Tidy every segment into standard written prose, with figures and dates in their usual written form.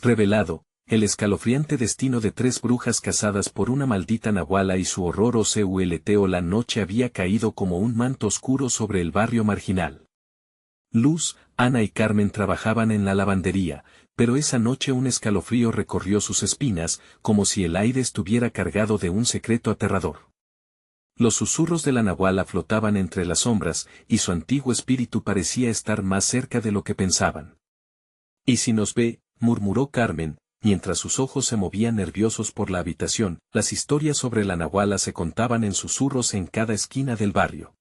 revelado, el escalofriante destino de 3 brujas casadas por una maldita nahuala y su horror o la noche había caído como un manto oscuro sobre el barrio marginal. Luz, Ana y Carmen trabajaban en la lavandería, pero esa noche un escalofrío recorrió sus espinas, como si el aire estuviera cargado de un secreto aterrador. Los susurros de la nahuala flotaban entre las sombras, y su antiguo espíritu parecía estar más cerca de lo que pensaban. «¿Y si nos ve?», murmuró Carmen, mientras sus ojos se movían nerviosos por la habitación. Las historias sobre la nahuala se contaban en susurros en cada esquina del barrio.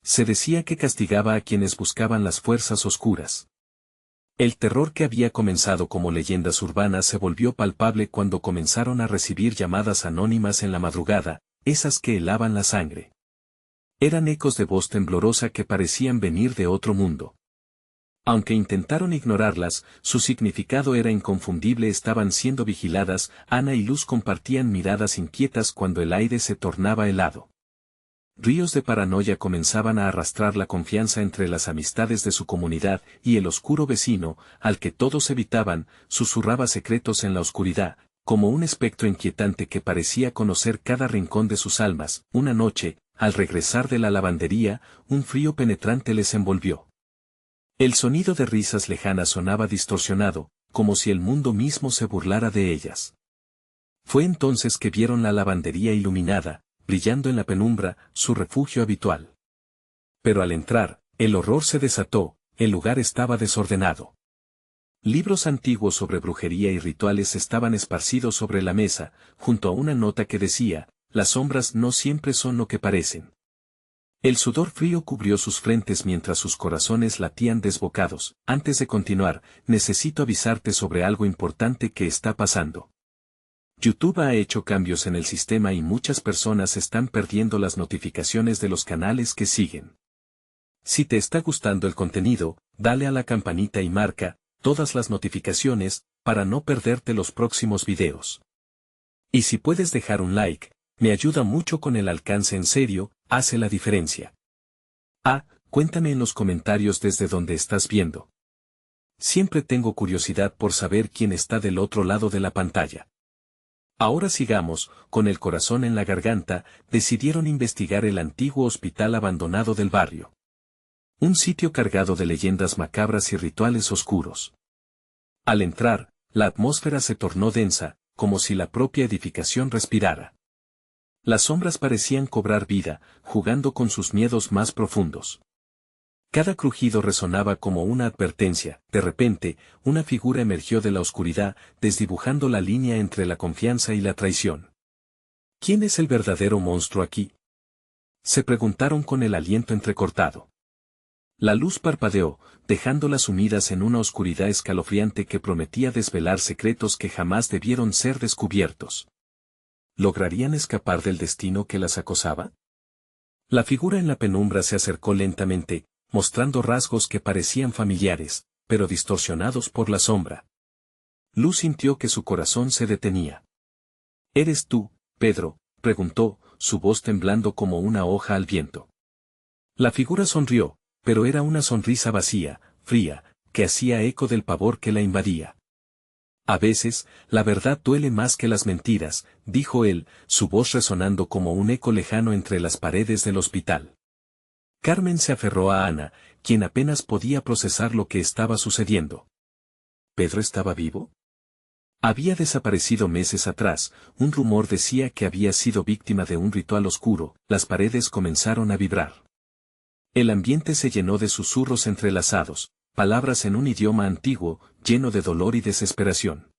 Se decía que castigaba a quienes buscaban las fuerzas oscuras. El terror que había comenzado como leyendas urbanas se volvió palpable cuando comenzaron a recibir llamadas anónimas en la madrugada, esas que helaban la sangre. Eran ecos de voz temblorosa que parecían venir de otro mundo. Aunque intentaron ignorarlas, su significado era inconfundible. Estaban siendo vigiladas. Ana y Luz compartían miradas inquietas cuando el aire se tornaba helado. Ríos de paranoia comenzaban a arrastrar la confianza entre las amistades de su comunidad, y el oscuro vecino, al que todos evitaban, susurraba secretos en la oscuridad, como un espectro inquietante que parecía conocer cada rincón de sus almas. Una noche, al regresar de la lavandería, un frío penetrante les envolvió. El sonido de risas lejanas sonaba distorsionado, como si el mundo mismo se burlara de ellas. Fue entonces que vieron la lavandería iluminada, brillando en la penumbra, su refugio habitual. Pero al entrar, el horror se desató. El lugar estaba desordenado. Libros antiguos sobre brujería y rituales estaban esparcidos sobre la mesa, junto a una nota que decía: «Las sombras no siempre son lo que parecen». El sudor frío cubrió sus frentes mientras sus corazones latían desbocados. «Antes de continuar, necesito avisarte sobre algo importante que está pasando. YouTube ha hecho cambios en el sistema y muchas personas están perdiendo las notificaciones de los canales que siguen. Si te está gustando el contenido, dale a la campanita y marca todas las notificaciones para no perderte los próximos videos. Y si puedes dejar un like, me ayuda mucho con el alcance. En serio, hace la diferencia. Cuéntame en los comentarios desde donde estás viendo. Siempre tengo curiosidad por saber quién está del otro lado de la pantalla. Ahora sigamos. Con el corazón en la garganta, decidieron investigar el antiguo hospital abandonado del barrio. Un sitio cargado de leyendas macabras y rituales oscuros. Al entrar, la atmósfera se tornó densa, como si la propia edificación respirara. Las sombras parecían cobrar vida, jugando con sus miedos más profundos. Cada crujido resonaba como una advertencia. De repente, una figura emergió de la oscuridad, desdibujando la línea entre la confianza y la traición. ¿Quién es el verdadero monstruo aquí?, se preguntaron con el aliento entrecortado. La luz parpadeó, dejándolas sumidas en una oscuridad escalofriante que prometía desvelar secretos que jamás debieron ser descubiertos. ¿Lograrían escapar del destino que las acosaba? La figura en la penumbra se acercó lentamente, mostrando rasgos que parecían familiares, pero distorsionados por la sombra. Luz sintió que su corazón se detenía. «¿Eres tú, Pedro?», preguntó, su voz temblando como una hoja al viento. La figura sonrió, pero era una sonrisa vacía, fría, que hacía eco del pavor que la invadía. «A veces, la verdad duele más que las mentiras», dijo él, su voz resonando como un eco lejano entre las paredes del hospital. Carmen se aferró a Ana, quien apenas podía procesar lo que estaba sucediendo. ¿Pedro estaba vivo? Había desaparecido meses atrás. Un rumor decía que había sido víctima de un ritual oscuro. Las paredes comenzaron a vibrar. El ambiente se llenó de susurros entrelazados, palabras en un idioma antiguo, lleno de dolor y desesperación.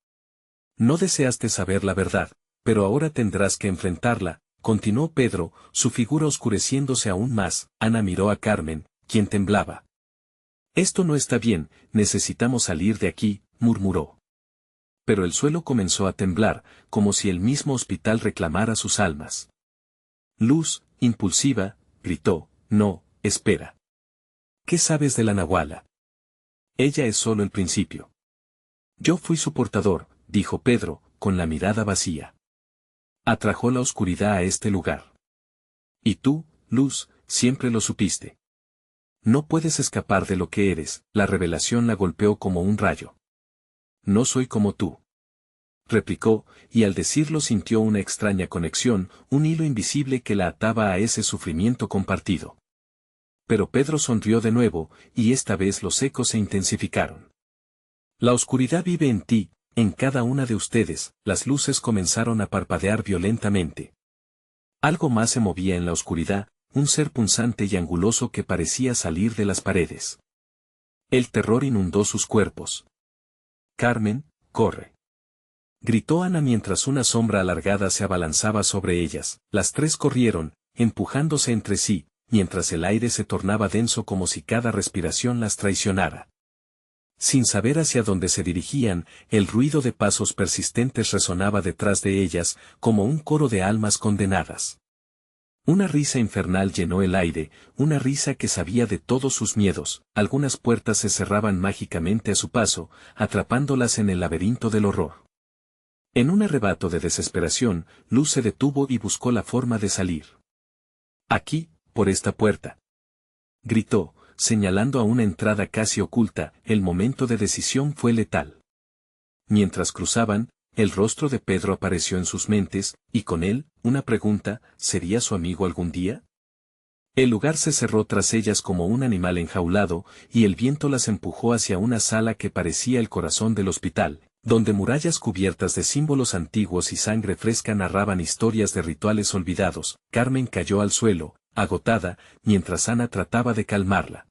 «No deseaste saber la verdad, pero ahora tendrás que enfrentarla», continuó Pedro, su figura oscureciéndose aún más. Ana miró a Carmen, quien temblaba. «Esto no está bien, necesitamos salir de aquí», murmuró. Pero el suelo comenzó a temblar, como si el mismo hospital reclamara sus almas. Luz, impulsiva, gritó: «No, espera. ¿Qué sabes de la nahuala? Ella es solo el principio». «Yo fui su portador», dijo Pedro, con la mirada vacía. «Atrajo la oscuridad a este lugar. Y tú, Luz, siempre lo supiste. No puedes escapar de lo que eres». La revelación la golpeó como un rayo. No soy como tú. Replicó, y al decirlo sintió una extraña conexión, un hilo invisible que la ataba a ese sufrimiento compartido. Pero Pedro sonrió de nuevo, y esta vez los ecos se intensificaron. La oscuridad vive en ti, en cada una de ustedes. Las luces comenzaron a parpadear violentamente. Algo más se movía en la oscuridad, un ser punzante y anguloso que parecía salir de las paredes. El terror inundó sus cuerpos. Carmen, corre. Gritó Ana mientras una sombra alargada se abalanzaba sobre ellas. Las tres corrieron, empujándose entre sí, mientras el aire se tornaba denso como si cada respiración las traicionara. Sin saber hacia dónde se dirigían, el ruido de pasos persistentes resonaba detrás de ellas, como un coro de almas condenadas. Una risa infernal llenó el aire, una risa que sabía de todos sus miedos. Algunas puertas se cerraban mágicamente a su paso, atrapándolas en el laberinto del horror. En un arrebato de desesperación, Luz se detuvo y buscó la forma de salir. Aquí, por esta puerta. Gritó, señalando a una entrada casi oculta. El momento de decisión fue letal. Mientras cruzaban, el rostro de Pedro apareció en sus mentes, y con él, una pregunta: ¿sería su amigo algún día? El lugar se cerró tras ellas como un animal enjaulado, y el viento las empujó hacia una sala que parecía el corazón del hospital, donde murallas cubiertas de símbolos antiguos y sangre fresca narraban historias de rituales olvidados. Carmen cayó al suelo, agotada, mientras Ana trataba de calmarla.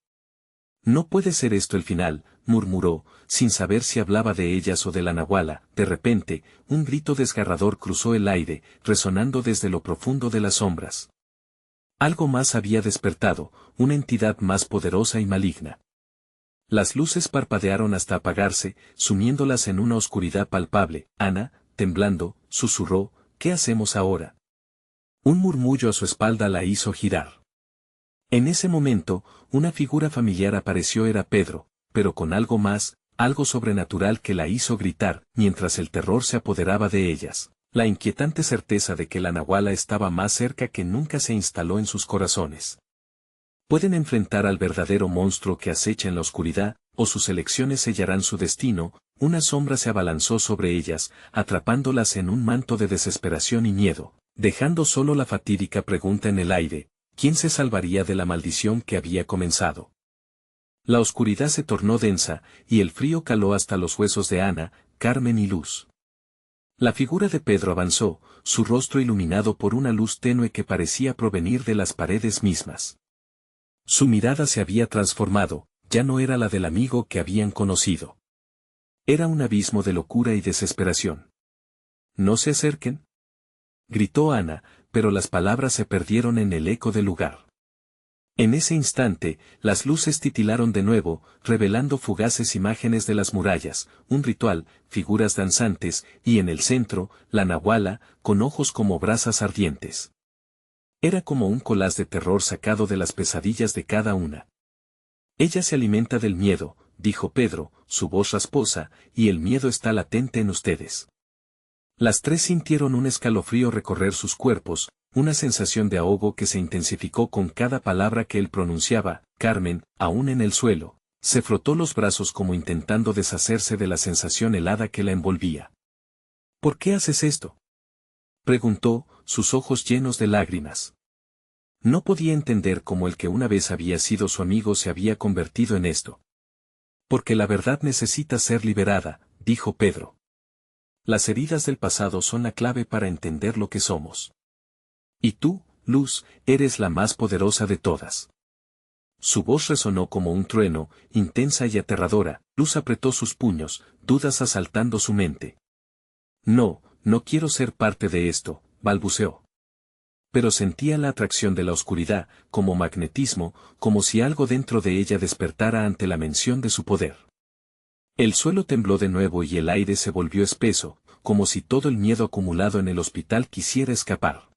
No puede ser esto el final, murmuró, sin saber si hablaba de ellas o de la nahuala. De repente, un grito desgarrador cruzó el aire, resonando desde lo profundo de las sombras. Algo más había despertado, una entidad más poderosa y maligna. Las luces parpadearon hasta apagarse, sumiéndolas en una oscuridad palpable. Ana, temblando, susurró: ¿qué hacemos ahora? Un murmullo a su espalda la hizo girar. En ese momento, una figura familiar apareció. Era Pedro, pero con algo más, algo sobrenatural que la hizo gritar, mientras el terror se apoderaba de ellas. La inquietante certeza de que la nahuala estaba más cerca que nunca se instaló en sus corazones. Pueden enfrentar al verdadero monstruo que acecha en la oscuridad, o sus elecciones sellarán su destino. Una sombra se abalanzó sobre ellas, atrapándolas en un manto de desesperación y miedo, dejando solo la fatídica pregunta en el aire: ¿quién se salvaría de la maldición que había comenzado? La oscuridad se tornó densa, y el frío caló hasta los huesos de Ana, Carmen y Luz. La figura de Pedro avanzó, su rostro iluminado por una luz tenue que parecía provenir de las paredes mismas. Su mirada se había transformado, ya no era la del amigo que habían conocido. Era un abismo de locura y desesperación. «¿No se acerquen?», gritó Ana, pero las palabras se perdieron en el eco del lugar. En ese instante, las luces titilaron de nuevo, revelando fugaces imágenes de las murallas, un ritual, figuras danzantes, y en el centro, la nahuala, con ojos como brasas ardientes. Era como un collage de terror sacado de las pesadillas de cada una. «Ella se alimenta del miedo», dijo Pedro, su voz rasposa, «y el miedo está latente en ustedes». Las tres sintieron un escalofrío recorrer sus cuerpos, una sensación de ahogo que se intensificó con cada palabra que él pronunciaba. Carmen, aún en el suelo, se frotó los brazos como intentando deshacerse de la sensación helada que la envolvía. «¿Por qué haces esto?», preguntó, sus ojos llenos de lágrimas. No podía entender cómo el que una vez había sido su amigo se había convertido en esto. «Porque la verdad necesita ser liberada», dijo Pedro. «Las heridas del pasado son la clave para entender lo que somos. Y tú, Luz, eres la más poderosa de todas». Su voz resonó como un trueno, intensa y aterradora. Luz apretó sus puños, dudas asaltando su mente. «No, no quiero ser parte de esto», balbuceó. Pero sentía la atracción de la oscuridad, como magnetismo, como si algo dentro de ella despertara ante la mención de su poder. El suelo tembló de nuevo y el aire se volvió espeso, como si todo el miedo acumulado en el hospital quisiera escapar.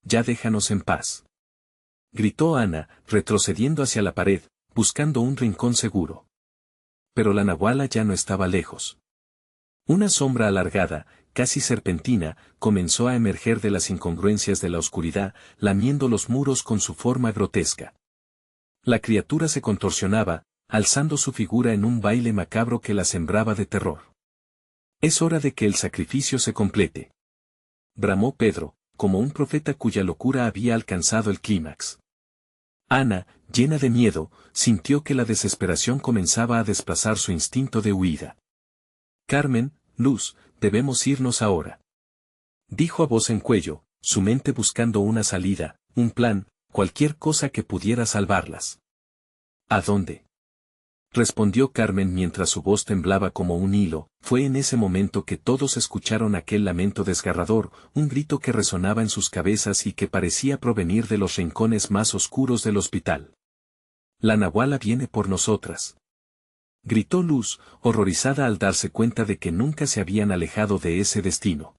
«Ya déjanos en paz», gritó Ana, retrocediendo hacia la pared, buscando un rincón seguro. Pero la nahuala ya no estaba lejos. Una sombra alargada, casi serpentina, comenzó a emerger de las incongruencias de la oscuridad, lamiendo los muros con su forma grotesca. La criatura se contorsionaba, alzando su figura en un baile macabro que la sembraba de terror. Es hora de que el sacrificio se complete. Bramó Pedro, como un profeta cuya locura había alcanzado el clímax. Ana, llena de miedo, sintió que la desesperación comenzaba a desplazar su instinto de huida. Carmen, Luz, debemos irnos ahora. Dijo a voz en cuello, su mente buscando una salida, un plan, cualquier cosa que pudiera salvarlas. ¿A dónde? Respondió Carmen mientras su voz temblaba como un hilo. Fue en ese momento que todos escucharon aquel lamento desgarrador, un grito que resonaba en sus cabezas y que parecía provenir de los rincones más oscuros del hospital. La nahuala viene por nosotras. Gritó Luz, horrorizada al darse cuenta de que nunca se habían alejado de ese destino.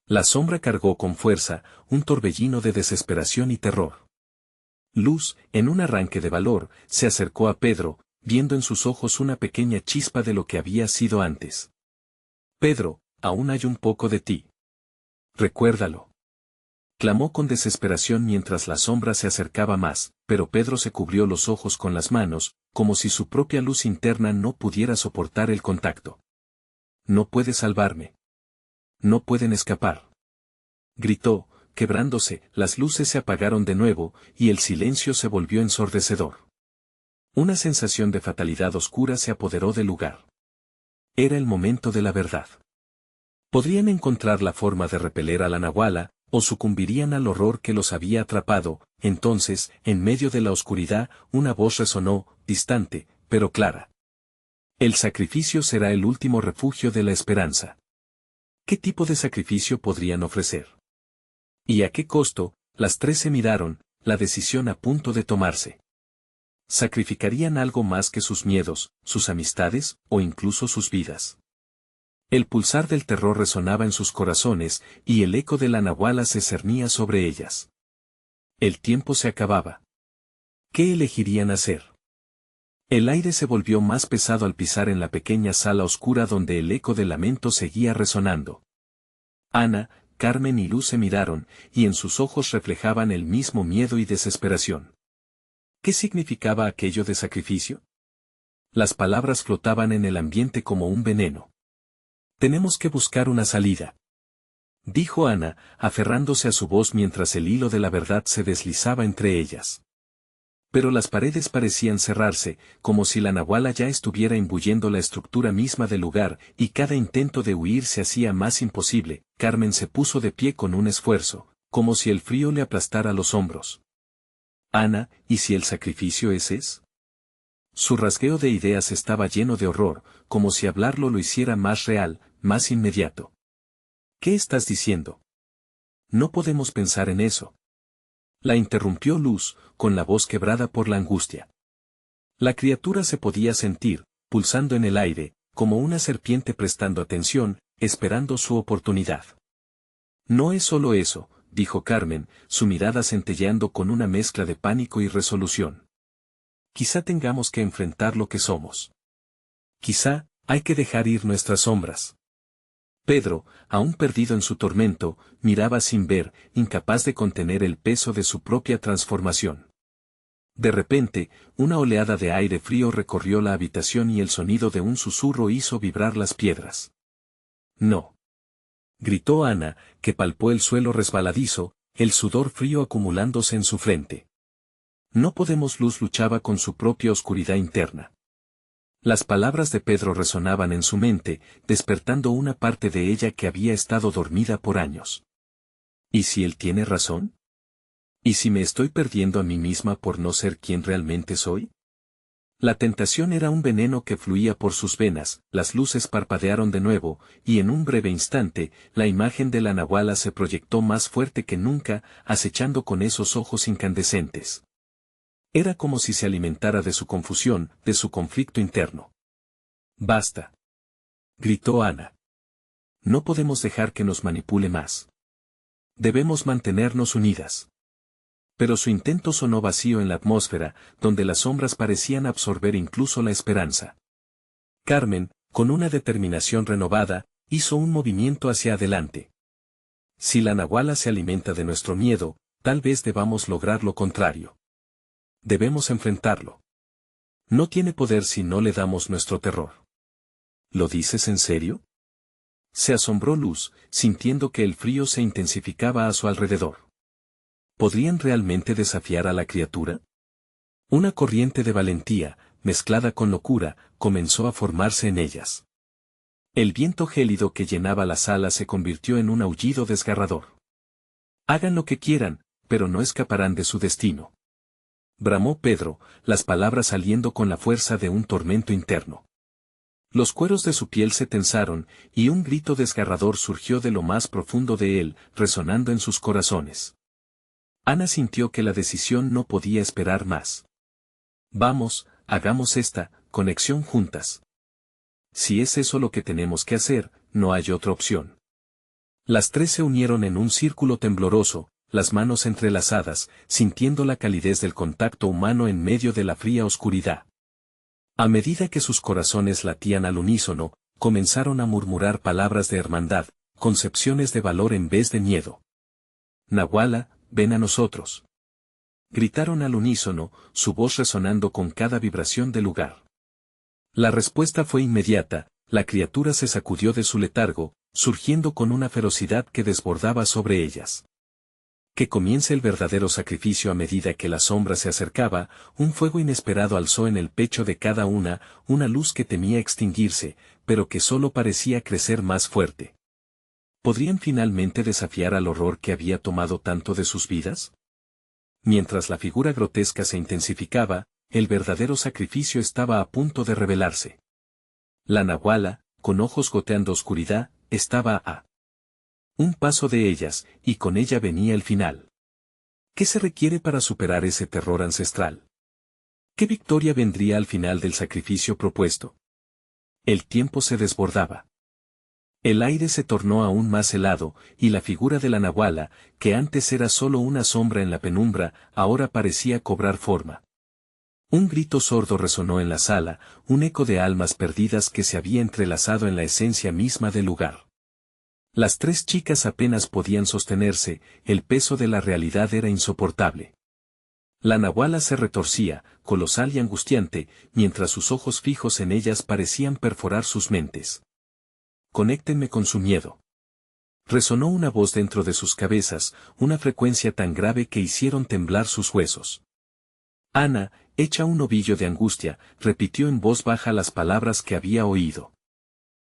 La sombra cargó con fuerza, un torbellino de desesperación y terror. Luz, en un arranque de valor, se acercó a Pedro, viendo en sus ojos una pequeña chispa de lo que había sido antes. Pedro, aún hay un poco de ti. Recuérdalo. Clamó con desesperación mientras la sombra se acercaba más, pero Pedro se cubrió los ojos con las manos, como si su propia luz interna no pudiera soportar el contacto. No puede salvarme. No pueden escapar. Gritó, quebrándose, las luces se apagaron de nuevo, y el silencio se volvió ensordecedor. Una sensación de fatalidad oscura se apoderó del lugar. Era el momento de la verdad. Podrían encontrar la forma de repeler a la nahuala, o sucumbirían al horror que los había atrapado. Entonces, en medio de la oscuridad, una voz resonó, distante, pero clara. El sacrificio será el último refugio de la esperanza. ¿Qué tipo de sacrificio podrían ofrecer? ¿Y a qué costo? Las tres se miraron, la decisión a punto de tomarse. ¿Sacrificarían algo más que sus miedos, sus amistades, o incluso sus vidas? El pulsar del terror resonaba en sus corazones, y el eco de la nahuala se cernía sobre ellas. El tiempo se acababa. ¿Qué elegirían hacer? El aire se volvió más pesado al pisar en la pequeña sala oscura donde el eco del lamento seguía resonando. Ana, Carmen y Luz se miraron, y en sus ojos reflejaban el mismo miedo y desesperación. ¿Qué significaba aquello de sacrificio? Las palabras flotaban en el ambiente como un veneno. Tenemos que buscar una salida. Dijo Ana, aferrándose a su voz mientras el hilo de la verdad se deslizaba entre ellas. Pero las paredes parecían cerrarse, como si la nahuala ya estuviera imbuyendo la estructura misma del lugar, y cada intento de huir se hacía más imposible. Carmen se puso de pie con un esfuerzo, como si el frío le aplastara los hombros. Ana, ¿y si el sacrificio es? Su rasgueo de ideas estaba lleno de horror, como si hablarlo lo hiciera más real, más inmediato. ¿Qué estás diciendo? No podemos pensar en eso. La interrumpió Luz, con la voz quebrada por la angustia. La criatura se podía sentir, pulsando en el aire, como una serpiente prestando atención, esperando su oportunidad. No es solo eso, dijo Carmen, su mirada centelleando con una mezcla de pánico y resolución. Quizá tengamos que enfrentar lo que somos. Quizá, hay que dejar ir nuestras sombras. Pedro, aún perdido en su tormento, miraba sin ver, incapaz de contener el peso de su propia transformación. De repente, una oleada de aire frío recorrió la habitación y el sonido de un susurro hizo vibrar las piedras. No. Gritó Ana, que palpó el suelo resbaladizo, el sudor frío acumulándose en su frente. No podemos. Luz luchaba con su propia oscuridad interna. Las palabras de Pedro resonaban en su mente, despertando una parte de ella que había estado dormida por años. ¿Y si él tiene razón? ¿Y si me estoy perdiendo a mí misma por no ser quien realmente soy? La tentación era un veneno que fluía por sus venas, las luces parpadearon de nuevo, y en un breve instante, la imagen de la nahuala se proyectó más fuerte que nunca, acechando con esos ojos incandescentes. Era como si se alimentara de su confusión, de su conflicto interno. «Basta», gritó Ana. «No podemos dejar que nos manipule más. Debemos mantenernos unidas». Pero su intento sonó vacío en la atmósfera, donde las sombras parecían absorber incluso la esperanza. Carmen, con una determinación renovada, hizo un movimiento hacia adelante. Si la nahuala se alimenta de nuestro miedo, tal vez debamos lograr lo contrario. Debemos enfrentarlo. No tiene poder si no le damos nuestro terror. ¿Lo dices en serio? Se asombró Luz, sintiendo que el frío se intensificaba a su alrededor. ¿Podrían realmente desafiar a la criatura? Una corriente de valentía, mezclada con locura, comenzó a formarse en ellas. El viento gélido que llenaba la sala se convirtió en un aullido desgarrador. Hagan lo que quieran, pero no escaparán de su destino. Bramó Pedro, las palabras saliendo con la fuerza de un tormento interno. Los cueros de su piel se tensaron, y un grito desgarrador surgió de lo más profundo de él, resonando en sus corazones. Ana sintió que la decisión no podía esperar más. Vamos, hagamos esta conexión juntas. Si es eso lo que tenemos que hacer, no hay otra opción. Las tres se unieron en un círculo tembloroso, las manos entrelazadas, sintiendo la calidez del contacto humano en medio de la fría oscuridad. A medida que sus corazones latían al unísono, comenzaron a murmurar palabras de hermandad, concepciones de valor en vez de miedo. Nahuala, ven a nosotros. Gritaron al unísono, su voz resonando con cada vibración del lugar. La respuesta fue inmediata, la criatura se sacudió de su letargo, surgiendo con una ferocidad que desbordaba sobre ellas. Que comience el verdadero sacrificio. A medida que la sombra se acercaba, un fuego inesperado alzó en el pecho de cada una luz que temía extinguirse, pero que solo parecía crecer más fuerte. ¿Podrían finalmente desafiar al horror que había tomado tanto de sus vidas? Mientras la figura grotesca se intensificaba, el verdadero sacrificio estaba a punto de revelarse. La nahuala, con ojos goteando oscuridad, estaba a un paso de ellas, y con ella venía el final. ¿Qué se requiere para superar ese terror ancestral? ¿Qué victoria vendría al final del sacrificio propuesto? El tiempo se desbordaba. El aire se tornó aún más helado, y la figura de la nahuala, que antes era solo una sombra en la penumbra, ahora parecía cobrar forma. Un grito sordo resonó en la sala, un eco de almas perdidas que se había entrelazado en la esencia misma del lugar. Las tres chicas apenas podían sostenerse, el peso de la realidad era insoportable. La nahuala se retorcía, colosal y angustiante, mientras sus ojos fijos en ellas parecían perforar sus mentes. Conéctenme con su miedo. Resonó una voz dentro de sus cabezas, una frecuencia tan grave que hicieron temblar sus huesos. Ana, hecha un ovillo de angustia, repitió en voz baja las palabras que había oído.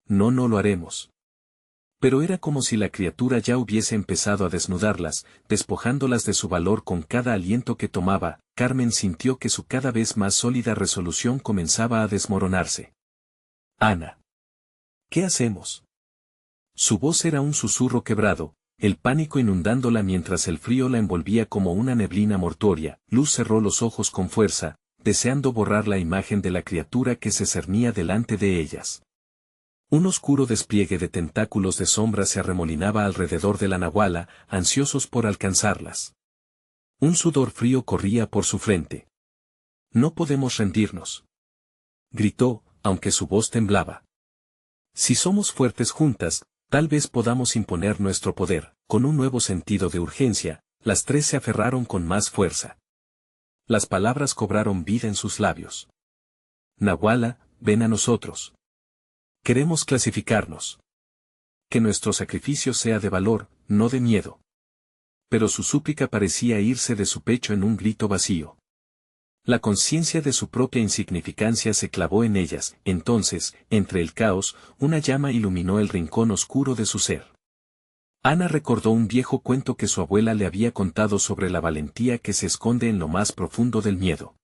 No lo haremos. Pero era como si la criatura ya hubiese empezado a desnudarlas, despojándolas de su valor con cada aliento que tomaba. Carmen sintió que su cada vez más sólida resolución comenzaba a desmoronarse. Ana. ¿Qué hacemos? Su voz era un susurro quebrado, el pánico inundándola mientras el frío la envolvía como una neblina mortuoria. Luz cerró los ojos con fuerza, deseando borrar la imagen de la criatura que se cernía delante de ellas. Un oscuro despliegue de tentáculos de sombra se arremolinaba alrededor de la nahuala, ansiosos por alcanzarlas. Un sudor frío corría por su frente. No podemos rendirnos. Gritó, aunque su voz temblaba. Si somos fuertes juntas, tal vez podamos imponer nuestro poder. Con un nuevo sentido de urgencia, las tres se aferraron con más fuerza. Las palabras cobraron vida en sus labios. Nahuala, ven a nosotros. Queremos clasificarnos. Que nuestro sacrificio sea de valor, no de miedo. Pero su súplica parecía irse de su pecho en un grito vacío. La conciencia de su propia insignificancia se clavó en ellas. Entonces, entre el caos, una llama iluminó el rincón oscuro de su ser. Ana recordó un viejo cuento que su abuela le había contado sobre la valentía que se esconde en lo más profundo del miedo.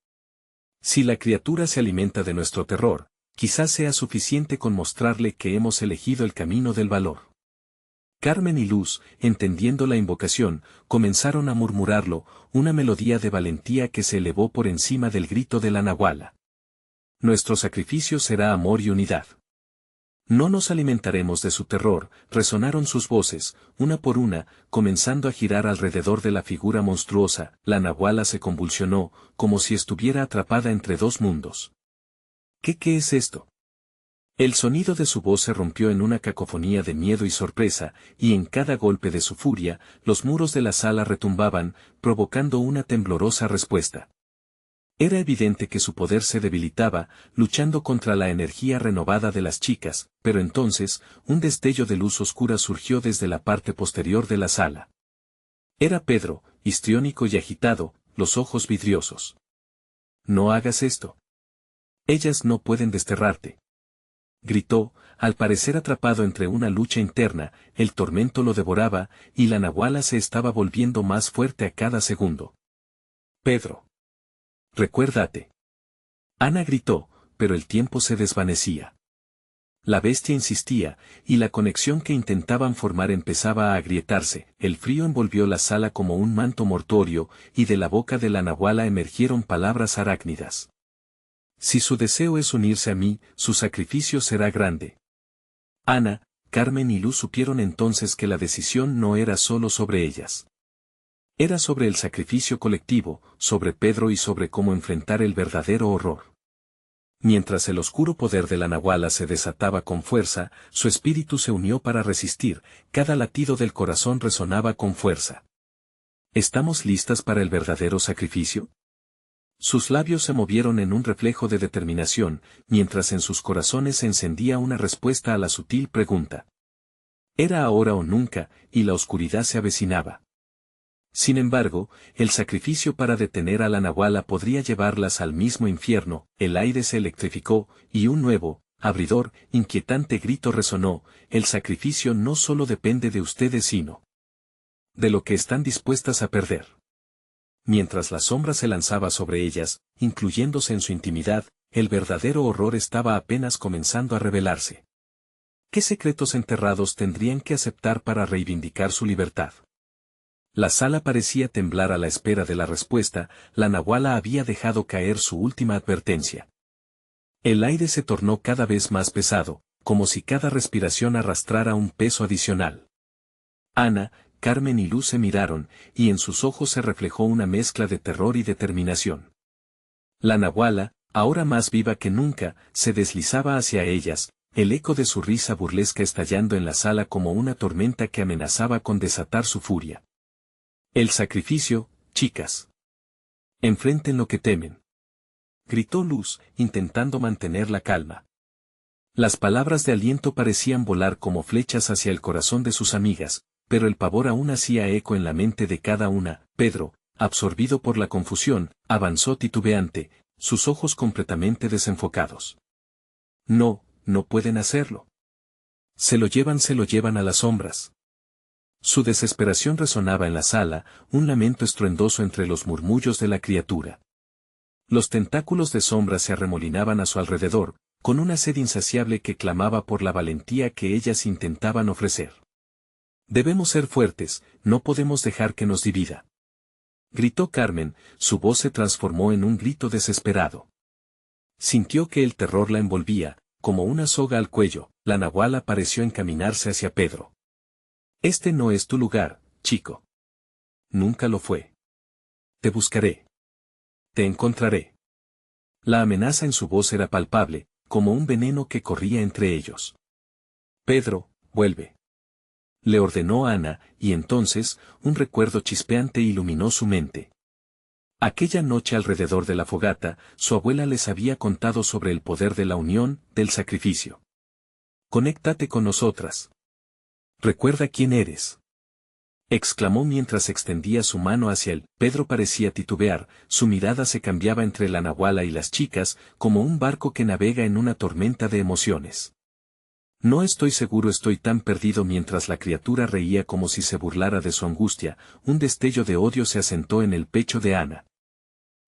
Si la criatura se alimenta de nuestro terror, quizás sea suficiente con mostrarle que hemos elegido el camino del valor. Carmen y Luz, entendiendo la invocación, comenzaron a murmurarlo, una melodía de valentía que se elevó por encima del grito de la nahuala. Nuestro sacrificio será amor y unidad. No nos alimentaremos de su terror. Resonaron sus voces, una por una, comenzando a girar alrededor de la figura monstruosa. La nahuala se convulsionó, como si estuviera atrapada entre dos mundos. ¿Qué es esto? El sonido de su voz se rompió en una cacofonía de miedo y sorpresa, y en cada golpe de su furia, los muros de la sala retumbaban, provocando una temblorosa respuesta. Era evidente que su poder se debilitaba, luchando contra la energía renovada de las chicas, pero entonces, un destello de luz oscura surgió desde la parte posterior de la sala. Era Pedro, histriónico y agitado, los ojos vidriosos. «No hagas esto. Ellas no pueden desterrarte», gritó, al parecer atrapado entre una lucha interna. El tormento lo devoraba, y la nahuala se estaba volviendo más fuerte a cada segundo. «Pedro. Recuérdate». Ana gritó, pero el tiempo se desvanecía. La bestia insistía, y la conexión que intentaban formar empezaba a agrietarse. El frío envolvió la sala como un manto mortuorio, y de la boca de la nahuala emergieron palabras arácnidas. «Si su deseo es unirse a mí, su sacrificio será grande». Ana, Carmen y Luz supieron entonces que la decisión no era solo sobre ellas. Era sobre el sacrificio colectivo, sobre Pedro y sobre cómo enfrentar el verdadero horror. Mientras el oscuro poder de la nahuala se desataba con fuerza, su espíritu se unió para resistir. Cada latido del corazón resonaba con fuerza. ¿Estamos listas para el verdadero sacrificio? Sus labios se movieron en un reflejo de determinación, mientras en sus corazones se encendía una respuesta a la sutil pregunta. Era ahora o nunca, y la oscuridad se avecinaba. Sin embargo, el sacrificio para detener a la nahuala podría llevarlas al mismo infierno. El aire se electrificó, y un nuevo, abridor, inquietante grito resonó: «El sacrificio no solo depende de ustedes sino de lo que están dispuestas a perder». Mientras la sombra se lanzaba sobre ellas, incluyéndose en su intimidad, el verdadero horror estaba apenas comenzando a revelarse. ¿Qué secretos enterrados tendrían que aceptar para reivindicar su libertad? La sala parecía temblar a la espera de la respuesta. La nahuala había dejado caer su última advertencia. El aire se tornó cada vez más pesado, como si cada respiración arrastrara un peso adicional. Ana, Carmen y Luz se miraron, y en sus ojos se reflejó una mezcla de terror y determinación. La nahuala, ahora más viva que nunca, se deslizaba hacia ellas, el eco de su risa burlesca estallando en la sala como una tormenta que amenazaba con desatar su furia. «El sacrificio, chicas. Enfrenten lo que temen», gritó Luz, intentando mantener la calma. Las palabras de aliento parecían volar como flechas hacia el corazón de sus amigas, pero el pavor aún hacía eco en la mente de cada una. Pedro, absorbido por la confusión, avanzó titubeante, sus ojos completamente desenfocados. «No, no pueden hacerlo. Se lo llevan a las sombras». Su desesperación resonaba en la sala, un lamento estruendoso entre los murmullos de la criatura. Los tentáculos de sombra se arremolinaban a su alrededor, con una sed insaciable que clamaba por la valentía que ellas intentaban ofrecer. «Debemos ser fuertes, no podemos dejar que nos divida», gritó Carmen, su voz se transformó en un grito desesperado. Sintió que el terror la envolvía, como una soga al cuello. La nahuala pareció encaminarse hacia Pedro. «Este no es tu lugar, chico. Nunca lo fue. Te buscaré. Te encontraré». La amenaza en su voz era palpable, como un veneno que corría entre ellos. «Pedro, vuelve», le ordenó Ana, y entonces, un recuerdo chispeante iluminó su mente. Aquella noche alrededor de la fogata, su abuela les había contado sobre el poder de la unión, del sacrificio. «Conéctate con nosotras. Recuerda quién eres», exclamó mientras extendía su mano hacia él. Pedro parecía titubear, su mirada se cambiaba entre la nahuala y las chicas, como un barco que navega en una tormenta de emociones. «No estoy seguro, estoy tan perdido». Mientras la criatura reía como si se burlara de su angustia, un destello de odio se asentó en el pecho de Ana.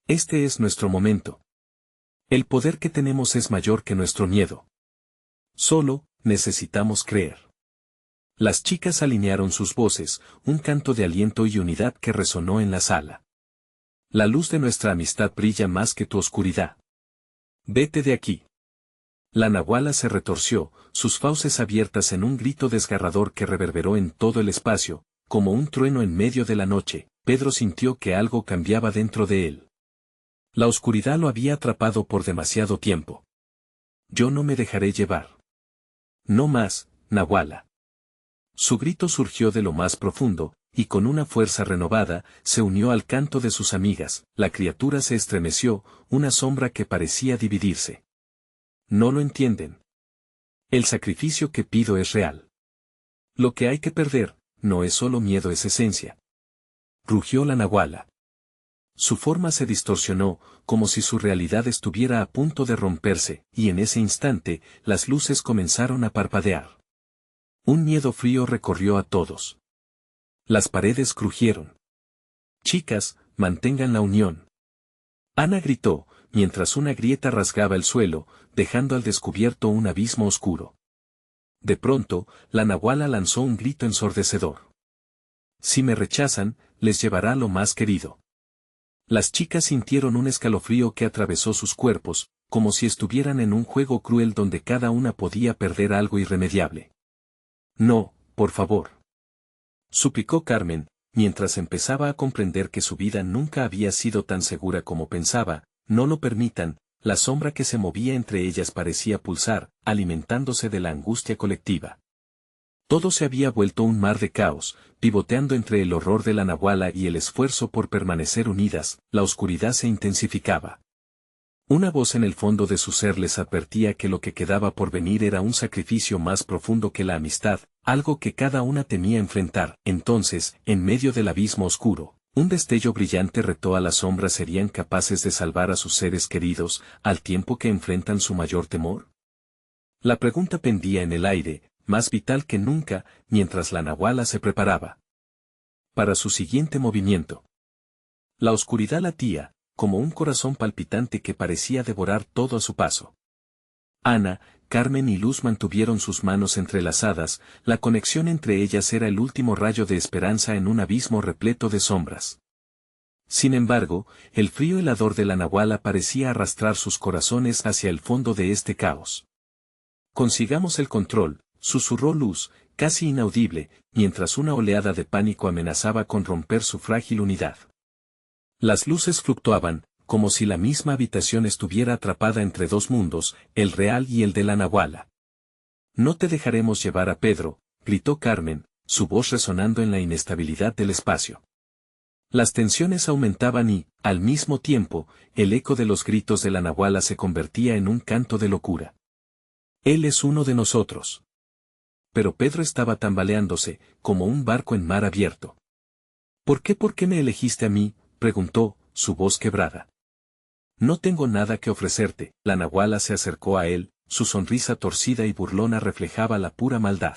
«Este es nuestro momento. El poder que tenemos es mayor que nuestro miedo. Solo, necesitamos creer». Las chicas alinearon sus voces, un canto de aliento y unidad que resonó en la sala. «La luz de nuestra amistad brilla más que tu oscuridad. Vete de aquí». La nahuala se retorció, sus fauces abiertas en un grito desgarrador que reverberó en todo el espacio, como un trueno en medio de la noche. Pedro sintió que algo cambiaba dentro de él. La oscuridad lo había atrapado por demasiado tiempo. «Yo no me dejaré llevar. No más, nahuala». Su grito surgió de lo más profundo, y con una fuerza renovada, se unió al canto de sus amigas. La criatura se estremeció, una sombra que parecía dividirse. No lo entienden. El sacrificio que pido es real. Lo que hay que perder, no es solo miedo, es esencia. Rugió la nahuala. Su forma se distorsionó, como si su realidad estuviera a punto de romperse, y en ese instante, las luces comenzaron a parpadear. Un miedo frío recorrió a todos. Las paredes crujieron. Chicas, mantengan la unión. Ana gritó, mientras una grieta rasgaba el suelo, dejando al descubierto un abismo oscuro. De pronto, la nahuala lanzó un grito ensordecedor. Si me rechazan, les llevará lo más querido. Las chicas sintieron un escalofrío que atravesó sus cuerpos, como si estuvieran en un juego cruel donde cada una podía perder algo irremediable. No, por favor. Suplicó Carmen, mientras empezaba a comprender que su vida nunca había sido tan segura como pensaba. No lo permitan. La sombra que se movía entre ellas parecía pulsar, alimentándose de la angustia colectiva. Todo se había vuelto un mar de caos, pivoteando entre el horror de la nahuala y el esfuerzo por permanecer unidas. La oscuridad se intensificaba. Una voz en el fondo de su ser les advertía que lo que quedaba por venir era un sacrificio más profundo que la amistad, algo que cada una temía enfrentar. Entonces, en medio del abismo oscuro, un destello brillante retó a las sombras. ¿Serían capaces de salvar a sus seres queridos, al tiempo que enfrentan su mayor temor? La pregunta pendía en el aire, más vital que nunca, mientras la nahuala se preparaba para su siguiente movimiento. La oscuridad latía, como un corazón palpitante que parecía devorar todo a su paso. Ana, Carmen y Luz mantuvieron sus manos entrelazadas. La conexión entre ellas era el último rayo de esperanza en un abismo repleto de sombras. Sin embargo, el frío helador de la nahuala parecía arrastrar sus corazones hacia el fondo de este caos. Consigamos el control, susurró Luz, casi inaudible, mientras una oleada de pánico amenazaba con romper su frágil unidad. Las luces fluctuaban, como si la misma habitación estuviera atrapada entre dos mundos, el real y el de la nahuala. No te dejaremos llevar a Pedro, gritó Carmen, su voz resonando en la inestabilidad del espacio. Las tensiones aumentaban y, al mismo tiempo, el eco de los gritos de la nahuala se convertía en un canto de locura. Él es uno de nosotros. Pero Pedro estaba tambaleándose, como un barco en mar abierto. ¿Por qué me elegiste a mí?, preguntó, su voz quebrada. No tengo nada que ofrecerte. La nahuala se acercó a él, su sonrisa torcida y burlona reflejaba la pura maldad.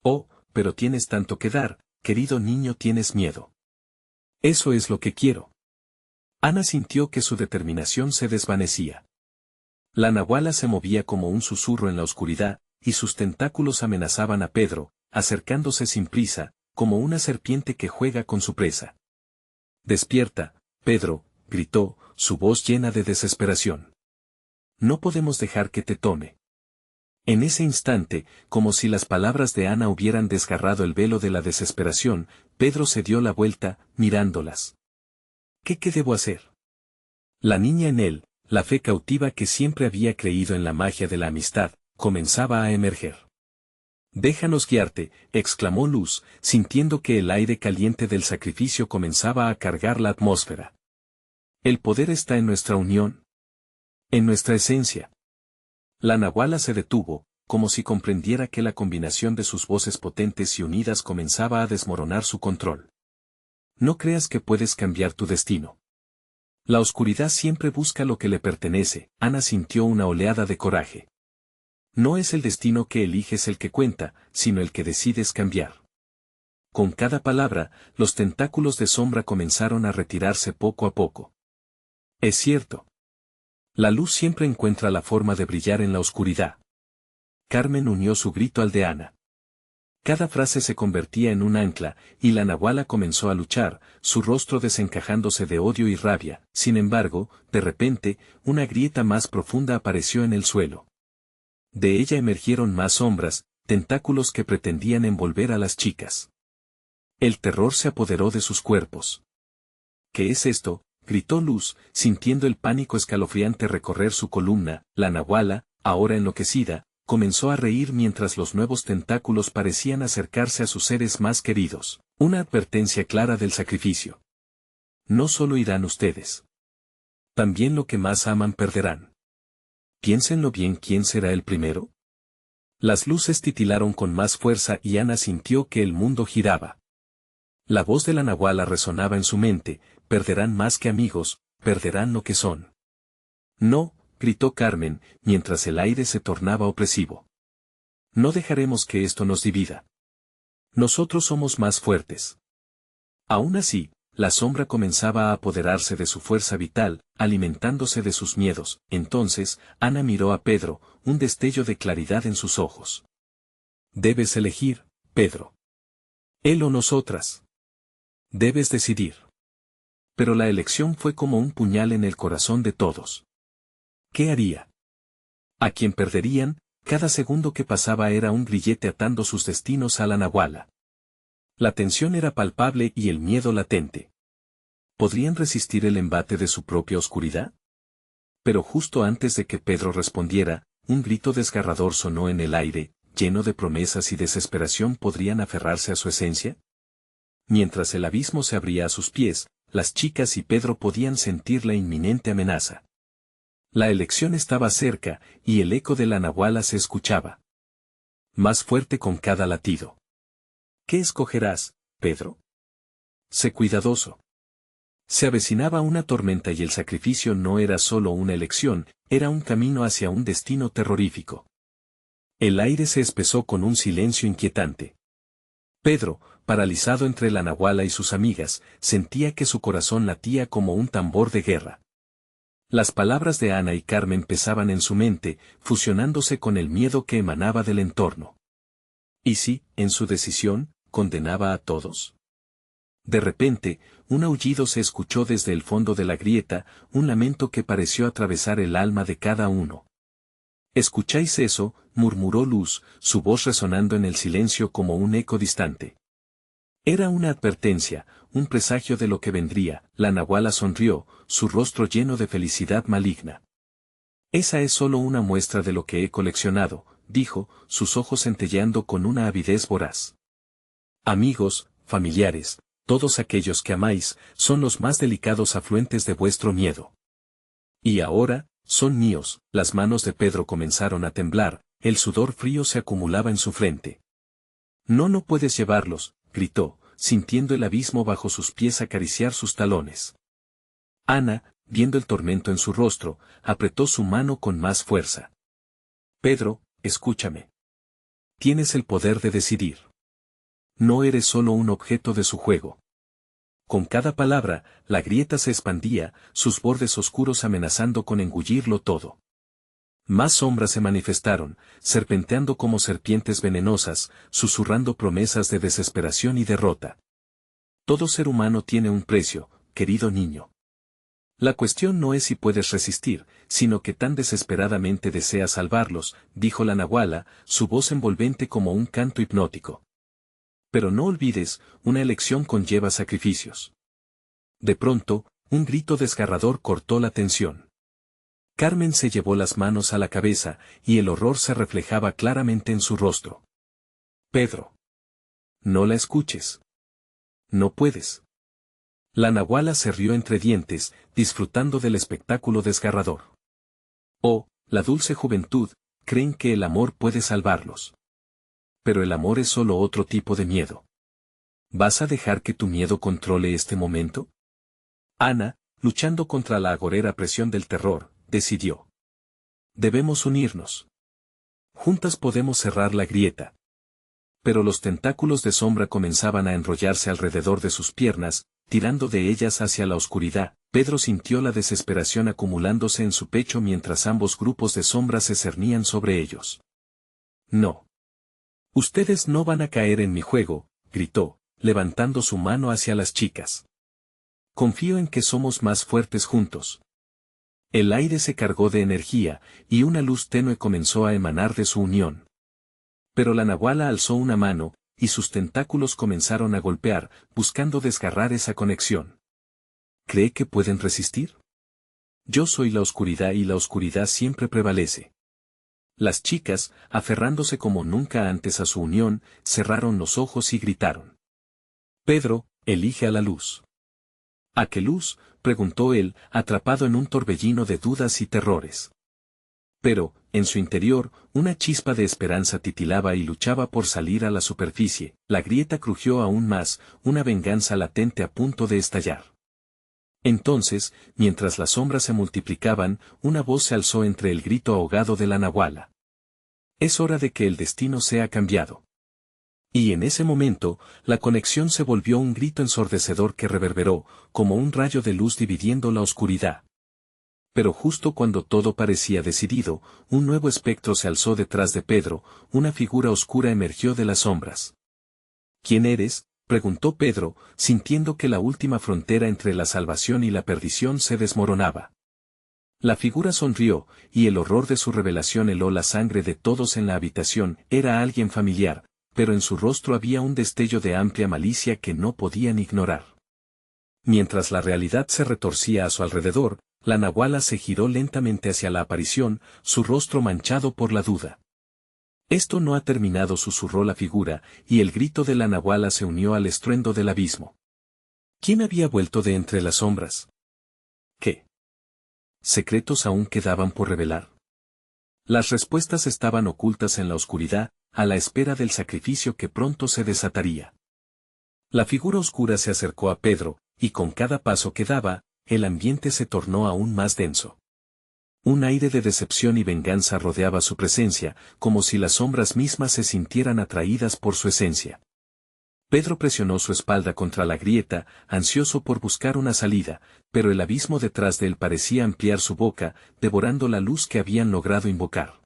Oh, pero tienes tanto que dar, querido niño, tienes miedo. Eso es lo que quiero. Ana sintió que su determinación se desvanecía. La nahuala se movía como un susurro en la oscuridad, y sus tentáculos amenazaban a Pedro, acercándose sin prisa, como una serpiente que juega con su presa. Despierta, Pedro, gritó, su voz llena de desesperación. No podemos dejar que te tome. En ese instante, como si las palabras de Ana hubieran desgarrado el velo de la desesperación, Pedro se dio la vuelta, mirándolas. ¿Qué debo hacer? La niña en él, la fe cautiva que siempre había creído en la magia de la amistad, comenzaba a emerger. Déjanos guiarte, exclamó Luz, sintiendo que el aire caliente del sacrificio comenzaba a cargar la atmósfera. El poder está en nuestra unión. En nuestra esencia. La nahuala se detuvo, como si comprendiera que la combinación de sus voces potentes y unidas comenzaba a desmoronar su control. No creas que puedes cambiar tu destino. La oscuridad siempre busca lo que le pertenece. Ana sintió una oleada de coraje. No es el destino que eliges el que cuenta, sino el que decides cambiar. Con cada palabra, los tentáculos de sombra comenzaron a retirarse poco a poco. Es cierto. La luz siempre encuentra la forma de brillar en la oscuridad. Carmen unió su grito al de Ana. Cada frase se convertía en un ancla, y la nahuala comenzó a luchar, su rostro desencajándose de odio y rabia. Sin embargo, de repente, una grieta más profunda apareció en el suelo. De ella emergieron más sombras, tentáculos que pretendían envolver a las chicas. El terror se apoderó de sus cuerpos. ¿Qué es esto?, gritó Luz, sintiendo el pánico escalofriante recorrer su columna. La nahuala, ahora enloquecida, comenzó a reír mientras los nuevos tentáculos parecían acercarse a sus seres más queridos. Una advertencia clara del sacrificio. No solo irán ustedes. También lo que más aman perderán. Piénsenlo bien, ¿quién será el primero? Las luces titilaron con más fuerza y Ana sintió que el mundo giraba. La voz de la nahuala resonaba en su mente: perderán más que amigos, perderán lo que son. No, gritó Carmen, mientras el aire se tornaba opresivo. No dejaremos que esto nos divida. Nosotros somos más fuertes. Aún así, la sombra comenzaba a apoderarse de su fuerza vital, alimentándose de sus miedos. Entonces, Ana miró a Pedro, un destello de claridad en sus ojos. Debes elegir, Pedro. Él o nosotras. Debes decidir. Pero la elección fue como un puñal en el corazón de todos. ¿Qué haría? ¿A quién perderían? Cada segundo que pasaba era un grillete atando sus destinos a la nahuala. La tensión era palpable y el miedo latente. ¿Podrían resistir el embate de su propia oscuridad? Pero justo antes de que Pedro respondiera, un grito desgarrador sonó en el aire, lleno de promesas y desesperación. ¿Podrían aferrarse a su esencia? Mientras el abismo se abría a sus pies, las chicas y Pedro podían sentir la inminente amenaza. La elección estaba cerca, y el eco de la nahuala se escuchaba más fuerte con cada latido. ¿Qué escogerás, Pedro? Sé cuidadoso. Se avecinaba una tormenta y el sacrificio no era solo una elección, era un camino hacia un destino terrorífico. El aire se espesó con un silencio inquietante. Pedro, paralizado entre la nahuala y sus amigas, sentía que su corazón latía como un tambor de guerra. Las palabras de Ana y Carmen pesaban en su mente, fusionándose con el miedo que emanaba del entorno. ¿Y si, en su decisión, condenaba a todos? De repente, un aullido se escuchó desde el fondo de la grieta, un lamento que pareció atravesar el alma de cada uno. ¿Escucháis eso?, murmuró Luz, su voz resonando en el silencio como un eco distante. Era una advertencia, un presagio de lo que vendría. La nahuala sonrió, su rostro lleno de felicidad maligna. Esa es solo una muestra de lo que he coleccionado, dijo, sus ojos centelleando con una avidez voraz. Amigos, familiares, todos aquellos que amáis, son los más delicados afluentes de vuestro miedo. Y ahora, son míos. Las manos de Pedro comenzaron a temblar, el sudor frío se acumulaba en su frente. No puedes llevarlos, gritó, sintiendo el abismo bajo sus pies acariciar sus talones. Ana, viendo el tormento en su rostro, apretó su mano con más fuerza. Pedro, escúchame. Tienes el poder de decidir. No eres solo un objeto de su juego. Con cada palabra, la grieta se expandía, sus bordes oscuros amenazando con engullirlo todo. Más sombras se manifestaron, serpenteando como serpientes venenosas, susurrando promesas de desesperación y derrota. Todo ser humano tiene un precio, querido niño. La cuestión no es si puedes resistir, sino que tan desesperadamente deseas salvarlos, dijo la nahuala, su voz envolvente como un canto hipnótico. Pero no olvides, una elección conlleva sacrificios. De pronto, un grito desgarrador cortó la tensión. Carmen se llevó las manos a la cabeza, y el horror se reflejaba claramente en su rostro. Pedro. No la escuches. No puedes. La nahuala se rió entre dientes, disfrutando del espectáculo desgarrador. Oh, la dulce juventud, creen que el amor puede salvarlos. Pero el amor es solo otro tipo de miedo. ¿Vas a dejar que tu miedo controle este momento? Ana, luchando contra la agorera presión del terror, decidió. Debemos unirnos. Juntas podemos cerrar la grieta. Pero los tentáculos de sombra comenzaban a enrollarse alrededor de sus piernas, tirando de ellas hacia la oscuridad. Pedro sintió la desesperación acumulándose en su pecho mientras ambos grupos de sombra se cernían sobre ellos. No. Ustedes no van a caer en mi juego, gritó, levantando su mano hacia las chicas. Confío en que somos más fuertes juntos. El aire se cargó de energía, y una luz tenue comenzó a emanar de su unión. Pero la nahuala alzó una mano, y sus tentáculos comenzaron a golpear, buscando desgarrar esa conexión. ¿Cree que pueden resistir? Yo soy la oscuridad y la oscuridad siempre prevalece. Las chicas, aferrándose como nunca antes a su unión, cerraron los ojos y gritaron. Pedro, elige a la luz. ¿A qué luz?, preguntó él, atrapado en un torbellino de dudas y terrores. Pero, en su interior, una chispa de esperanza titilaba y luchaba por salir a la superficie. La grieta crujió aún más, una venganza latente a punto de estallar. Entonces, mientras las sombras se multiplicaban, una voz se alzó entre el grito ahogado de la nahuala. Es hora de que el destino sea cambiado. Y en ese momento, la conexión se volvió un grito ensordecedor que reverberó, como un rayo de luz dividiendo la oscuridad. Pero justo cuando todo parecía decidido, un nuevo espectro se alzó detrás de Pedro, una figura oscura emergió de las sombras. ¿Quién eres?, preguntó Pedro, sintiendo que la última frontera entre la salvación y la perdición se desmoronaba. La figura sonrió, y el horror de su revelación heló la sangre de todos en la habitación. Era alguien familiar, pero en su rostro había un destello de amplia malicia que no podían ignorar. Mientras la realidad se retorcía a su alrededor, la nahuala se giró lentamente hacia la aparición, su rostro manchado por la duda. Esto no ha terminado, susurró la figura, y el grito de la nahuala se unió al estruendo del abismo. ¿Quién había vuelto de entre las sombras? ¿Qué secretos aún quedaban por revelar? Las respuestas estaban ocultas en la oscuridad, a la espera del sacrificio que pronto se desataría. La figura oscura se acercó a Pedro, y con cada paso que daba, el ambiente se tornó aún más denso. Un aire de decepción y venganza rodeaba su presencia, como si las sombras mismas se sintieran atraídas por su esencia. Pedro presionó su espalda contra la grieta, ansioso por buscar una salida, pero el abismo detrás de él parecía ampliar su boca, devorando la luz que habían logrado invocar.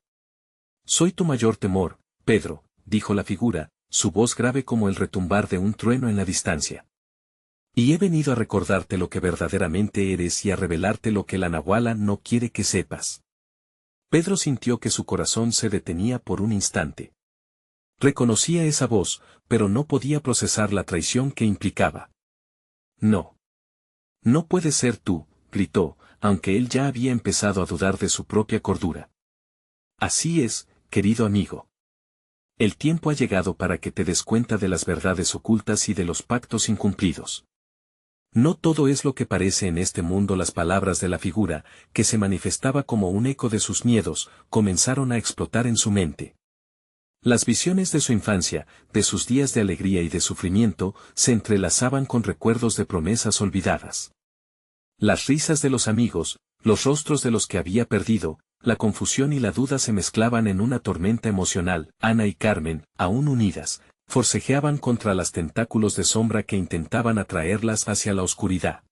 Soy tu mayor temor, Pedro, dijo la figura, su voz grave como el retumbar de un trueno en la distancia. Y he venido a recordarte lo que verdaderamente eres y a revelarte lo que la nahuala no quiere que sepas. Pedro sintió que su corazón se detenía por un instante. Reconocía esa voz, pero no podía procesar la traición que implicaba. No. No puedes ser tú, gritó, aunque él ya había empezado a dudar de su propia cordura. Así es, querido amigo. El tiempo ha llegado para que te des cuenta de las verdades ocultas y de los pactos incumplidos. No todo es lo que parece en este mundo. Las palabras de la figura, que se manifestaba como un eco de sus miedos, comenzaron a explotar en su mente. Las visiones de su infancia, de sus días de alegría y de sufrimiento, se entrelazaban con recuerdos de promesas olvidadas. Las risas de los amigos, los rostros de los que había perdido, la confusión y la duda se mezclaban en una tormenta emocional. Ana y Carmen, aún unidas, forcejeaban contra los tentáculos de sombra que intentaban atraerlas hacia la oscuridad.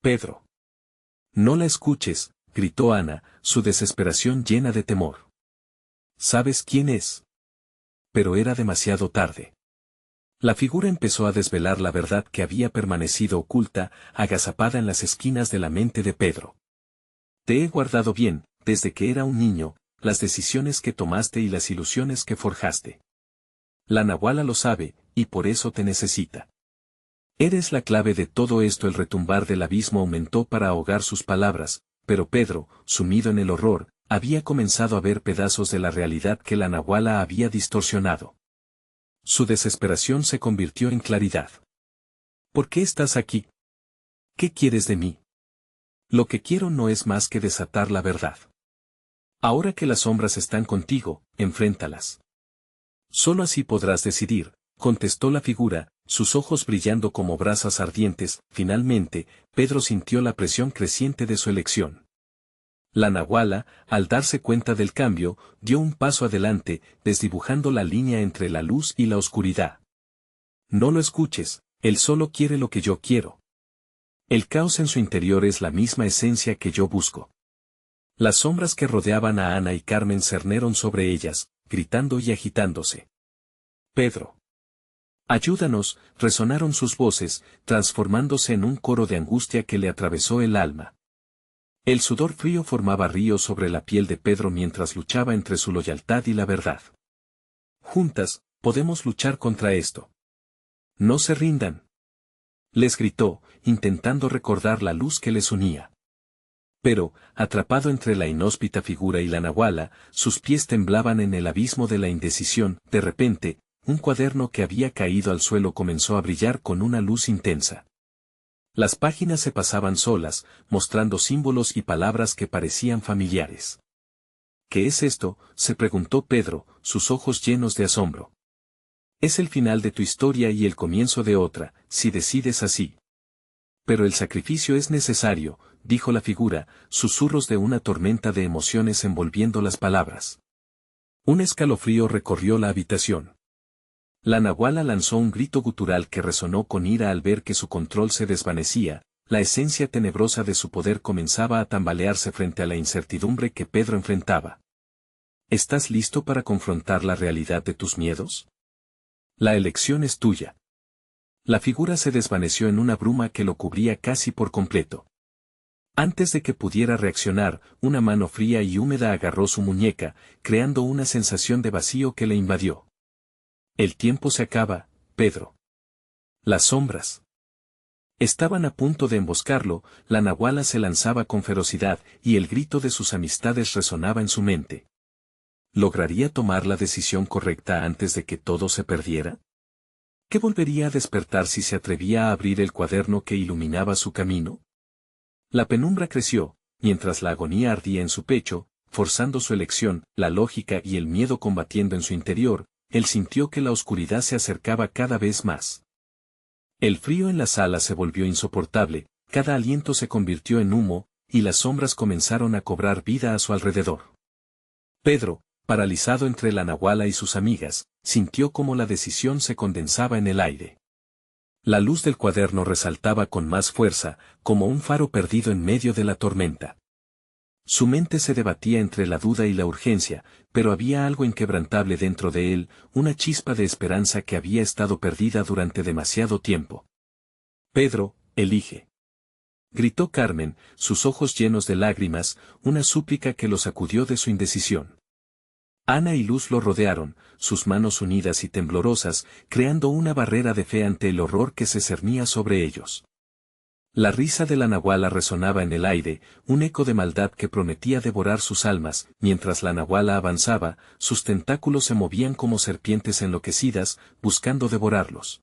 Pedro. No la escuches, gritó Ana, su desesperación llena de temor. ¿Sabes quién es? Pero era demasiado tarde. La figura empezó a desvelar la verdad que había permanecido oculta, agazapada en las esquinas de la mente de Pedro. Te he guardado bien, desde que era un niño, las decisiones que tomaste y las ilusiones que forjaste. La nahuala lo sabe, y por eso te necesita. Eres la clave de todo esto. El retumbar del abismo aumentó para ahogar sus palabras, pero Pedro, sumido en el horror, había comenzado a ver pedazos de la realidad que la nahuala había distorsionado. Su desesperación se convirtió en claridad. ¿Por qué estás aquí? ¿Qué quieres de mí? Lo que quiero no es más que desatar la verdad. Ahora que las sombras están contigo, enfréntalas. Solo así podrás decidir, contestó la figura, sus ojos brillando como brasas ardientes. Finalmente, Pedro sintió la presión creciente de su elección. La nahuala, al darse cuenta del cambio, dio un paso adelante, desdibujando la línea entre la luz y la oscuridad. No lo escuches, él solo quiere lo que yo quiero. El caos en su interior es la misma esencia que yo busco. Las sombras que rodeaban a Ana y Carmen cerneron sobre ellas, gritando y agitándose. Pedro. Ayúdanos, resonaron sus voces, transformándose en un coro de angustia que le atravesó el alma. El sudor frío formaba ríos sobre la piel de Pedro mientras luchaba entre su lealtad y la verdad. Juntas, podemos luchar contra esto. No se rindan. Les gritó, intentando recordar la luz que les unía. Pero, atrapado entre la inhóspita figura y la nahuala, sus pies temblaban en el abismo de la indecisión. De repente, un cuaderno que había caído al suelo comenzó a brillar con una luz intensa. Las páginas se pasaban solas, mostrando símbolos y palabras que parecían familiares. ¿Qué es esto?, se preguntó Pedro, sus ojos llenos de asombro. Es el final de tu historia y el comienzo de otra, si decides así. Pero el sacrificio es necesario, dijo la figura, susurros de una tormenta de emociones envolviendo las palabras. Un escalofrío recorrió la habitación. La nahuala lanzó un grito gutural que resonó con ira al ver que su control se desvanecía, la esencia tenebrosa de su poder comenzaba a tambalearse frente a la incertidumbre que Pedro enfrentaba. ¿Estás listo para confrontar la realidad de tus miedos? La elección es tuya. La figura se desvaneció en una bruma que lo cubría casi por completo. Antes de que pudiera reaccionar, una mano fría y húmeda agarró su muñeca, creando una sensación de vacío que le invadió. El tiempo se acaba, Pedro. Las sombras estaban a punto de emboscarlo, la nahuala se lanzaba con ferocidad y el grito de sus amistades resonaba en su mente. ¿Lograría tomar la decisión correcta antes de que todo se perdiera? ¿Qué volvería a despertar si se atrevía a abrir el cuaderno que iluminaba su camino? La penumbra creció, mientras la agonía ardía en su pecho, forzando su elección, la lógica y el miedo combatiendo en su interior, él sintió que la oscuridad se acercaba cada vez más. El frío en la sala se volvió insoportable, cada aliento se convirtió en humo, y las sombras comenzaron a cobrar vida a su alrededor. Pedro, paralizado entre la nahuala y sus amigas, sintió como la decisión se condensaba en el aire. La luz del cuaderno resaltaba con más fuerza, como un faro perdido en medio de la tormenta. Su mente se debatía entre la duda y la urgencia, pero había algo inquebrantable dentro de él, una chispa de esperanza que había estado perdida durante demasiado tiempo. Pedro, elige. Gritó Carmen, sus ojos llenos de lágrimas, una súplica que lo sacudió de su indecisión. Ana y Luz lo rodearon, sus manos unidas y temblorosas, creando una barrera de fe ante el horror que se cernía sobre ellos. La risa de la nahuala resonaba en el aire, un eco de maldad que prometía devorar sus almas, mientras la nahuala avanzaba, sus tentáculos se movían como serpientes enloquecidas, buscando devorarlos.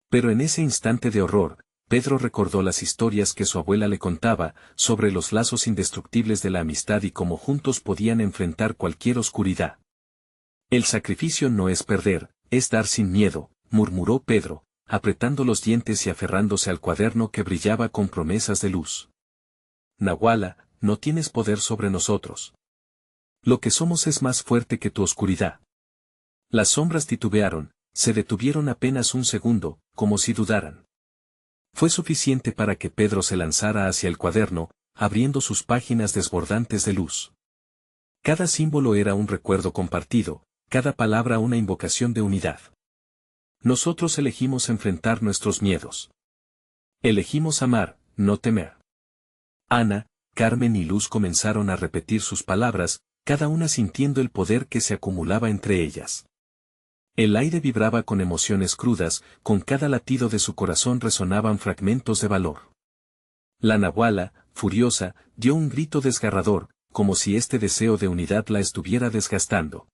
Pero en ese instante de horror, Pedro recordó las historias que su abuela le contaba, sobre los lazos indestructibles de la amistad y cómo juntos podían enfrentar cualquier oscuridad. El sacrificio no es perder, es dar sin miedo, murmuró Pedro, apretando los dientes y aferrándose al cuaderno que brillaba con promesas de luz. Nahuala, no tienes poder sobre nosotros. Lo que somos es más fuerte que tu oscuridad. Las sombras titubearon, se detuvieron apenas un segundo, como si dudaran. Fue suficiente para que Pedro se lanzara hacia el cuaderno, abriendo sus páginas desbordantes de luz. Cada símbolo era un recuerdo compartido, cada palabra una invocación de unidad. Nosotros elegimos enfrentar nuestros miedos. Elegimos amar, no temer. Ana, Carmen y Luz comenzaron a repetir sus palabras, cada una sintiendo el poder que se acumulaba entre ellas. El aire vibraba con emociones crudas, con cada latido de su corazón resonaban fragmentos de valor. La nahuala, furiosa, dio un grito desgarrador, como si este deseo de unidad la estuviera desgastando.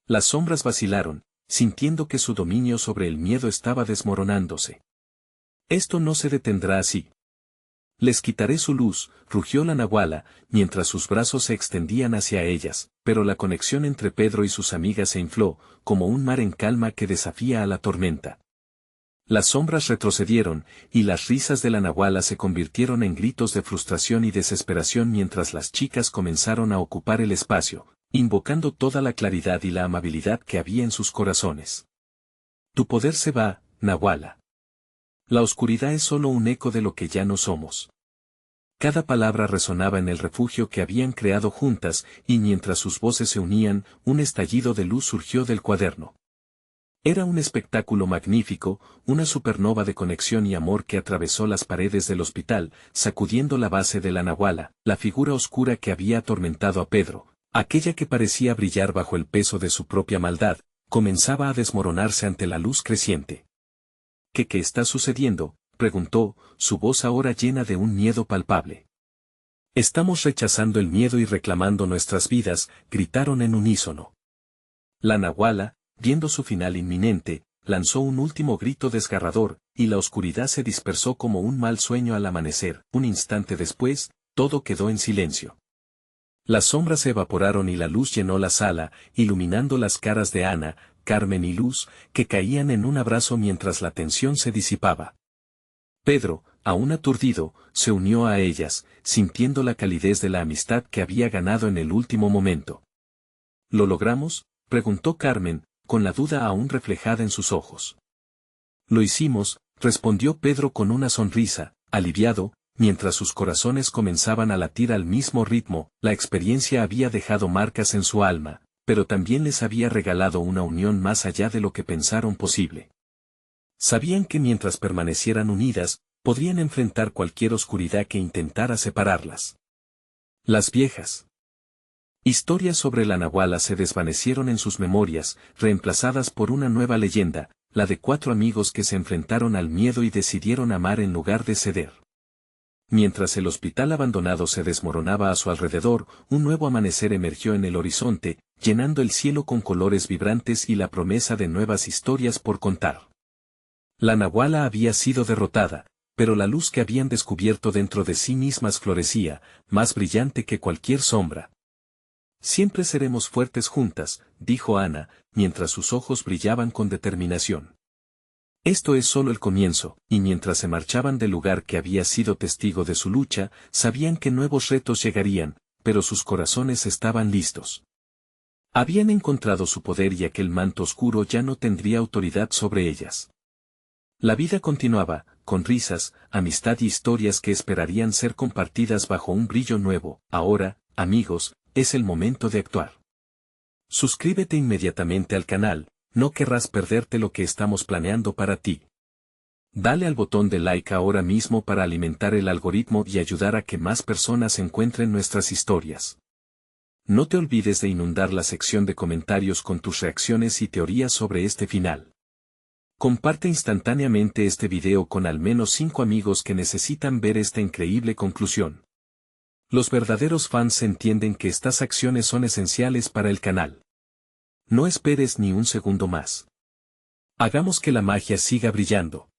Las sombras vacilaron, sintiendo que su dominio sobre el miedo estaba desmoronándose. Esto no se detendrá así. Les quitaré su luz, rugió la nahuala, mientras sus brazos se extendían hacia ellas, pero la conexión entre Pedro y sus amigas se infló, como un mar en calma que desafía a la tormenta. Las sombras retrocedieron, y las risas de la nahuala se convirtieron en gritos de frustración y desesperación mientras las chicas comenzaron a ocupar el espacio, invocando toda la claridad y la amabilidad que había en sus corazones. Tu poder se va, nahuala. La oscuridad es solo un eco de lo que ya no somos. Cada palabra resonaba en el refugio que habían creado juntas, y mientras sus voces se unían, un estallido de luz surgió del cuaderno. Era un espectáculo magnífico, una supernova de conexión y amor que atravesó las paredes del hospital, sacudiendo la base de la nahuala, la figura oscura que había atormentado a Pedro, aquella que parecía brillar bajo el peso de su propia maldad, comenzaba a desmoronarse ante la luz creciente. ¿Qué está sucediendo?, preguntó, su voz ahora llena de un miedo palpable. Estamos rechazando el miedo y reclamando nuestras vidas, gritaron en unísono. La nahuala, viendo su final inminente, lanzó un último grito desgarrador, y la oscuridad se dispersó como un mal sueño al amanecer. Un instante después, todo quedó en silencio. Las sombras se evaporaron y la luz llenó la sala, iluminando las caras de Ana, Carmen y Luz, que caían en un abrazo mientras la tensión se disipaba. Pedro, aún aturdido, se unió a ellas, sintiendo la calidez de la amistad que había ganado en el último momento. ¿Lo logramos?, preguntó Carmen, con la duda aún reflejada en sus ojos. Lo hicimos, respondió Pedro con una sonrisa, aliviado, mientras sus corazones comenzaban a latir al mismo ritmo. La experiencia había dejado marcas en su alma, pero también les había regalado una unión más allá de lo que pensaron posible. Sabían que mientras permanecieran unidas, podrían enfrentar cualquier oscuridad que intentara separarlas. Las viejas historias sobre la Nahuala se desvanecieron en sus memorias, reemplazadas por una nueva leyenda, la de 4 amigos que se enfrentaron al miedo y decidieron amar en lugar de ceder. Mientras el hospital abandonado se desmoronaba a su alrededor, un nuevo amanecer emergió en el horizonte, llenando el cielo con colores vibrantes y la promesa de nuevas historias por contar. La Nahuala había sido derrotada, pero la luz que habían descubierto dentro de sí mismas florecía, más brillante que cualquier sombra. Siempre seremos fuertes juntas, dijo Ana, mientras sus ojos brillaban con determinación. Esto es solo el comienzo, y mientras se marchaban del lugar que había sido testigo de su lucha, sabían que nuevos retos llegarían, pero sus corazones estaban listos. Habían encontrado su poder y aquel manto oscuro ya no tendría autoridad sobre ellas. La vida continuaba, con risas, amistad y historias que esperarían ser compartidas bajo un brillo nuevo. Ahora, amigos, es el momento de actuar. Suscríbete inmediatamente al canal, no querrás perderte lo que estamos planeando para ti. Dale al botón de like ahora mismo para alimentar el algoritmo y ayudar a que más personas encuentren nuestras historias. No te olvides de inundar la sección de comentarios con tus reacciones y teorías sobre este final. Comparte instantáneamente este video con al menos 5 amigos que necesitan ver esta increíble conclusión. Los verdaderos fans entienden que estas acciones son esenciales para el canal. No esperes ni un segundo más. Hagamos que la magia siga brillando.